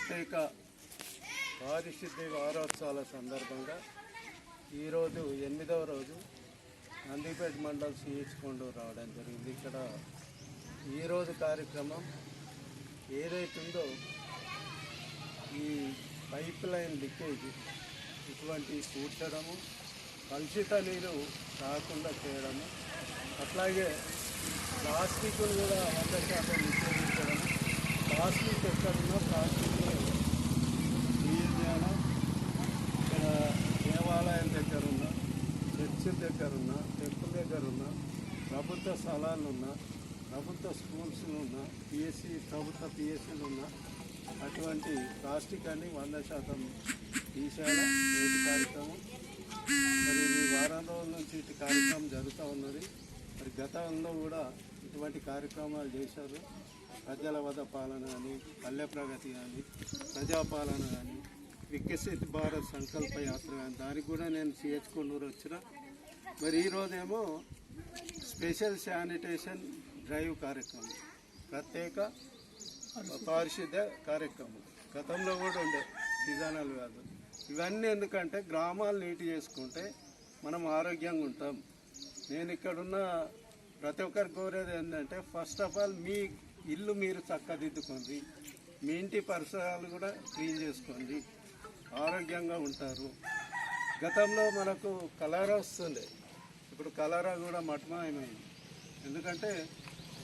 ప్రత్యేక పారిశుద్ధ్య వారోత్సవాల సందర్భంగా ఈరోజు 8వ రోజు నందిపేట మండల్ సిహెచ్ కొండూరు రావడం జరిగింది. ఇక్కడ ఈరోజు కార్యక్రమం ఏదైతుందో ఈ పైప్ లైన్ లీకేజ్ ఇటువంటి కూర్చడము, కలుషిత నీరు రాకుండా చేయడము, అట్లాగే ప్లాస్టిక్ను కూడా 100% నిషేధించడము. ప్లాస్టిక్ ఎక్కడున్నా ప్లాస్టిక్ని క్లియర్ చేయడం. ఇక్కడ దేవాలయం దగ్గరున్న, చర్చి దగ్గరున్న, టెంపుల్ దగ్గరున్న, ప్రభుత్వ స్థలాలున్న, ప్రభుత్వ స్కూల్స్లు ఉన్న, ప్రభుత్వ పిఎస్సీలు ఉన్న అటువంటి ప్లాస్టిక్ అని 100% తీసేయాలి. నేటి కార్యక్రమం మరి ఈ వారం రోజుల నుంచి ఇటు కార్యక్రమం జరుగుతూ ఉన్నది. మరి గతంలో కూడా ఇటువంటి కార్యక్రమాలు చేశారు. ప్రజల వద్ద పాలన కానీ, పల్లె ప్రగతి కానీ, ప్రజాపాలన కానీ, వికసిత్ భారత్ సంకల్ప యాత్ర కానీ, దానికి కూడా నేను సిహెచ్ కొండూరు వచ్చిన. మరి ఈరోజేమో స్పెషల్ శానిటేషన్ డ్రైవ్ కార్యక్రమం, ప్రత్యేక పారిశుద్ధ్య కార్యక్రమం. గతంలో కూడా ఉండే సీజనల్ వ్యాధులు ఇవన్నీ ఎందుకంటే గ్రామాలు నీట్ చేసుకుంటే మనం ఆరోగ్యంగా ఉంటాం. నేను ఇక్కడున్న ప్రతి ఒక్కరికి కోరేది ఏంటంటే ఫస్ట్ ఆఫ్ ఆల్ మీ ఇల్లు మీరు చక్కదిద్దుకోండి, మీ ఇంటి పరిసరాలు కూడా క్లీన్ చేసుకోండి, ఆరోగ్యంగా ఉంటారు. గతంలో మనకు కలరా వస్తుండే, ఇప్పుడు కలరా కూడా మఠమాయమైంది. ఎందుకంటే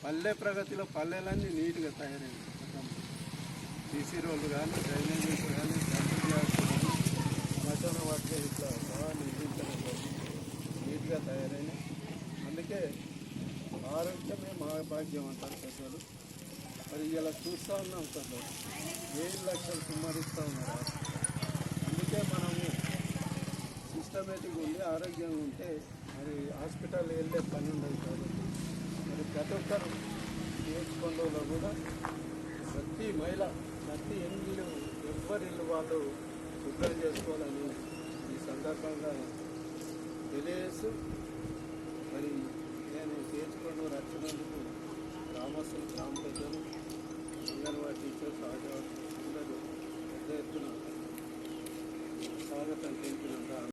పల్లె ప్రగతిలో పల్లెలన్నీ నీట్గా తయారైంది. సీసీ రోడ్లు కానీ, డ్రైనేజీస్ కానీ, డంపింగ్ యార్డ్స్ కానీ, శ్మశాన వాటిలో ఇట్లా బాగా నిర్మించడం నీట్గా తయారైనాయి. అందుకే ఆరోగ్యమే మహాభాగ్యం అంటారు పెద్దలు. మరి ఇలా చూస్తూ ఉన్నాం కదా, 7 లక్షలు కుమ్మరిస్తూ ఉన్నారు. అందుకే మనము సిస్టమేటిక్గా ఉండి ఆరోగ్యంగా ఉంటే మరి హాస్పిటల్ వెళ్ళే పని ఉండదు. కాబట్టి మరి ప్రతి ఒక్కరు సిహెచ్ కొండూరులో కూడా ప్రతి మహిళ, ప్రతి ఇల్లు, ఎవ్వరి ఇల్లు వాళ్ళు శుభ్రం చేసుకోవాలని ఈ సందర్భంగా తెలియజేస్తూ మరి నేను సిహెచ్ కొండూరు వచ్చినందుకు గ్రామస్తులు, గ్రామ పెద్దలు, అంగన్వాడీ టీచర్స్, ఆశా అందరూ పెద్ద ఎత్తున స్వాగతం తెలిపినంత